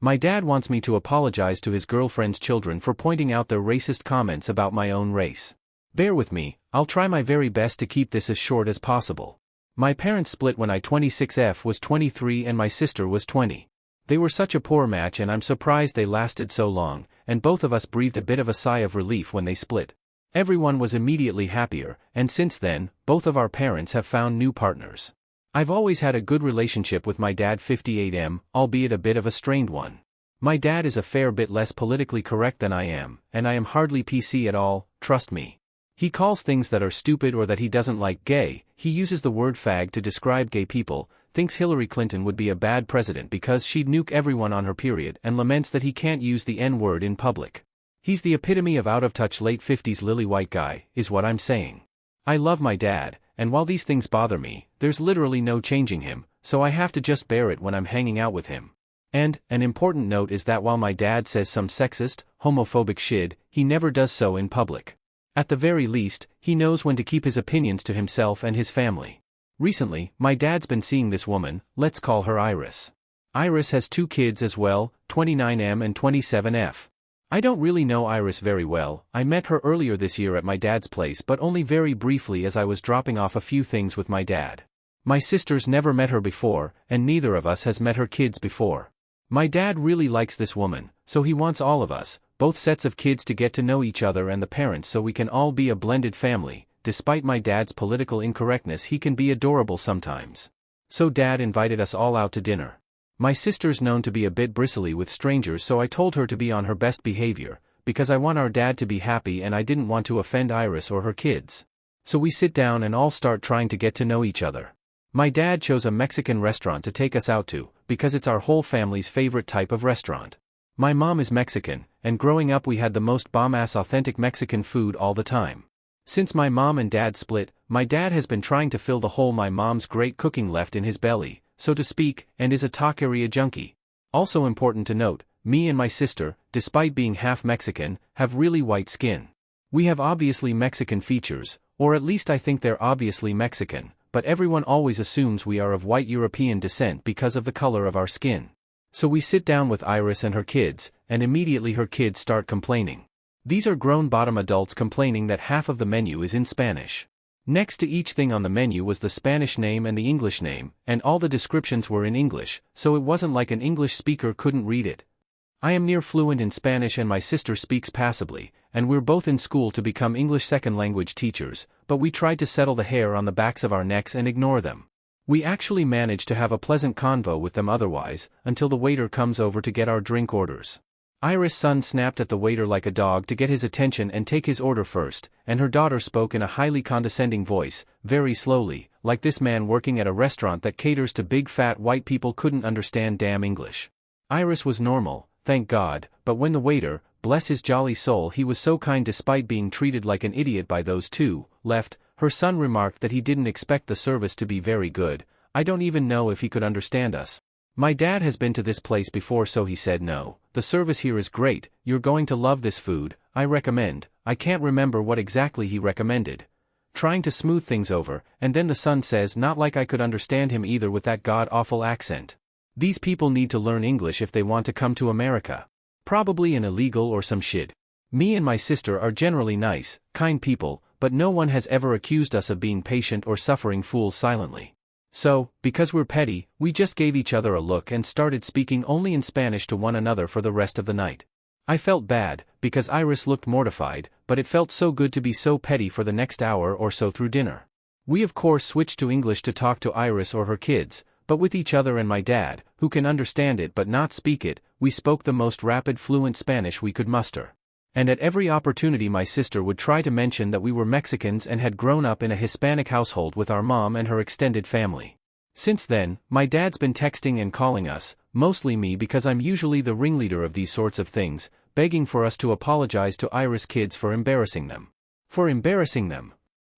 My dad wants me to apologize to his girlfriend's children for pointing out their racist comments about my own race. Bear with me, I'll try my very best to keep this as short as possible. My parents split when I 26F was 23 and my sister was 20. They were such a poor match and I'm surprised they lasted so long, and both of us breathed a bit of a sigh of relief when they split. Everyone was immediately happier, and since then, both of our parents have found new partners. I've always had a good relationship with my dad 58M, albeit a bit of a strained one. My dad is a fair bit less politically correct than I am, and I am hardly PC at all, trust me. He calls things that are stupid or that he doesn't like gay, he uses the word fag to describe gay people, thinks Hillary Clinton would be a bad president because she'd nuke everyone on her period and laments that he can't use the N-word in public. He's the epitome of out-of-touch late 50s lily white guy, is what I'm saying. I love my dad, and while these things bother me, there's literally no changing him, so I have to just bear it when I'm hanging out with him. And, an important note is that while my dad says some sexist, homophobic shit, he never does so in public. At the very least, he knows when to keep his opinions to himself and his family. Recently, my dad's been seeing this woman, let's call her Iris. Iris has 2 kids as well, 29M and 27F. I don't really know Iris very well, I met her earlier this year at my dad's place but only very briefly as I was dropping off a few things with my dad. My sisters never met her before, and neither of us has met her kids before. My dad really likes this woman, so he wants all of us, both sets of kids, to get to know each other and the parents so we can all be a blended family. Despite my dad's political incorrectness, he can be adorable sometimes. So dad invited us all out to dinner. My sister's known to be a bit bristly with strangers, so I told her to be on her best behavior, because I want our dad to be happy and I didn't want to offend Iris or her kids. So we sit down and all start trying to get to know each other. My dad chose a Mexican restaurant to take us out to, because it's our whole family's favorite type of restaurant. My mom is Mexican, and growing up we had the most bomb-ass authentic Mexican food all the time. Since my mom and dad split, my dad has been trying to fill the hole my mom's great cooking left in his belly, so to speak, and is a taqueria junkie. Also important to note, me and my sister, despite being half Mexican, have really white skin. We have obviously Mexican features, or at least I think they're obviously Mexican, but everyone always assumes we are of white European descent because of the color of our skin. So we sit down with Iris and her kids, and immediately her kids start complaining. These are grown bottom adults complaining that half of the menu is in Spanish. Next to each thing on the menu was the Spanish name and the English name, and all the descriptions were in English, so it wasn't like an English speaker couldn't read it. I am near fluent in Spanish and my sister speaks passably, and we're both in school to become English second language teachers, but we tried to settle the hair on the backs of our necks and ignore them. We actually managed to have a pleasant convo with them otherwise, until the waiter comes over to get our drink orders. Iris' son snapped at the waiter like a dog to get his attention and take his order first, and her daughter spoke in a highly condescending voice, very slowly, like this man working at a restaurant that caters to big fat white people couldn't understand damn English. Iris was normal, thank God, but when the waiter, bless his jolly soul, he was so kind despite being treated like an idiot by those two, left, her son remarked that he didn't expect the service to be very good. I don't even know if he could understand us. My dad has been to this place before, so he said no, the service here is great, you're going to love this food, I recommend. I can't remember what exactly he recommended. Trying to smooth things over, and then the son says not like I could understand him either with that god-awful accent. These people need to learn English if they want to come to America. Probably an illegal or some shit. Me and my sister are generally nice, kind people, but no one has ever accused us of being patient or suffering fools silently. So, because we're petty, we just gave each other a look and started speaking only in Spanish to one another for the rest of the night. I felt bad, because Iris looked mortified, but it felt so good to be so petty for the next hour or so through dinner. We of course switched to English to talk to Iris or her kids, but with each other and my dad, who can understand it but not speak it, we spoke the most rapid fluent Spanish we could muster. And at every opportunity my sister would try to mention that we were Mexicans and had grown up in a Hispanic household with our mom and her extended family. Since then, my dad's been texting and calling us, mostly me because I'm usually the ringleader of these sorts of things, begging for us to apologize to Iris' kids for embarrassing them. For embarrassing them.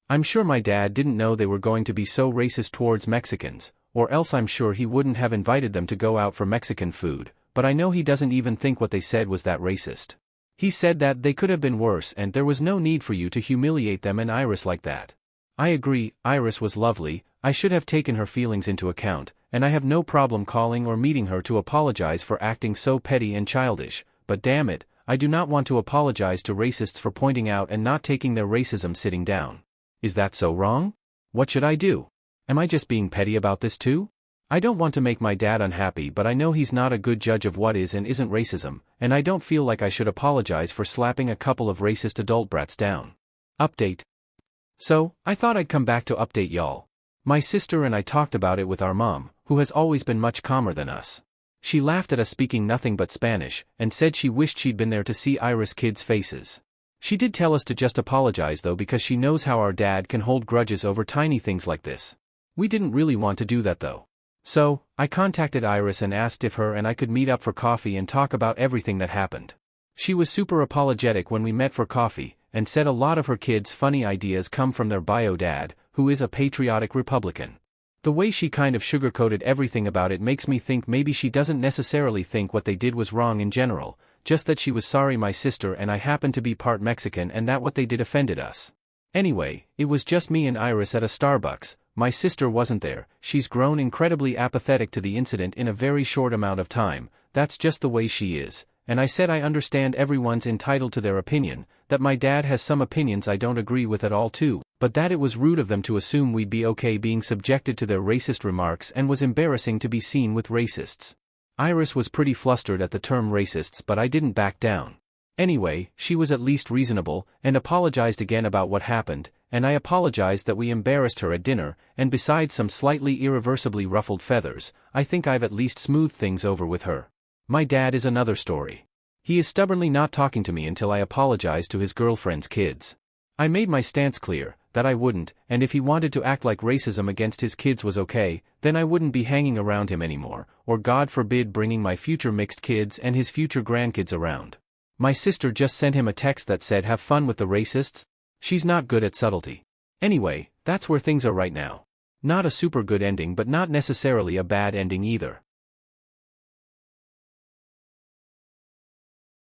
I'm sure my dad didn't know they were going to be so racist towards Mexicans, or else I'm sure he wouldn't have invited them to go out for Mexican food, but I know he doesn't even think what they said was that racist. He said that they could have been worse and there was no need for you to humiliate them and Iris like that. I agree, Iris was lovely, I should have taken her feelings into account, and I have no problem calling or meeting her to apologize for acting so petty and childish, but damn it, I do not want to apologize to racists for pointing out and not taking their racism sitting down. Is that so wrong? What should I do? Am I just being petty about this too? I don't want to make my dad unhappy, but I know he's not a good judge of what is and isn't racism, and I don't feel like I should apologize for slapping a couple of racist adult brats down. Update. So, I thought I'd come back to update y'all. My sister and I talked about it with our mom, who has always been much calmer than us. She laughed at us speaking nothing but Spanish, and said she wished she'd been there to see Iris' kids' faces. She did tell us to just apologize though, because she knows how our dad can hold grudges over tiny things like this. We didn't really want to do that though. So, I contacted Iris and asked if her and I could meet up for coffee and talk about everything that happened. She was super apologetic when we met for coffee, and said a lot of her kids' funny ideas come from their bio dad, who is a patriotic Republican. The way she kind of sugarcoated everything about it makes me think maybe she doesn't necessarily think what they did was wrong in general, just that she was sorry my sister and I happen to be part Mexican and that what they did offended us. Anyway, it was just me and Iris at a Starbucks. My sister wasn't there. She's grown incredibly apathetic to the incident in a very short amount of time. That's just the way she is. And I said I understand everyone's entitled to their opinion, that my dad has some opinions I don't agree with at all too, but that it was rude of them to assume we'd be okay being subjected to their racist remarks and was embarrassing to be seen with racists. Iris was pretty flustered at the term racists, but I didn't back down. Anyway, she was at least reasonable, and apologized again about what happened, and I apologized that we embarrassed her at dinner, and besides some slightly irreversibly ruffled feathers, I think I've at least smoothed things over with her. My dad is another story. He is stubbornly not talking to me until I apologize to his girlfriend's kids. I made my stance clear, that I wouldn't, and if he wanted to act like racism against his kids was okay, then I wouldn't be hanging around him anymore, or God forbid bringing my future mixed kids and his future grandkids around. My sister just sent him a text that said have fun with the racists. She's not good at subtlety. Anyway, that's where things are right now. Not a super good ending, but not necessarily a bad ending either.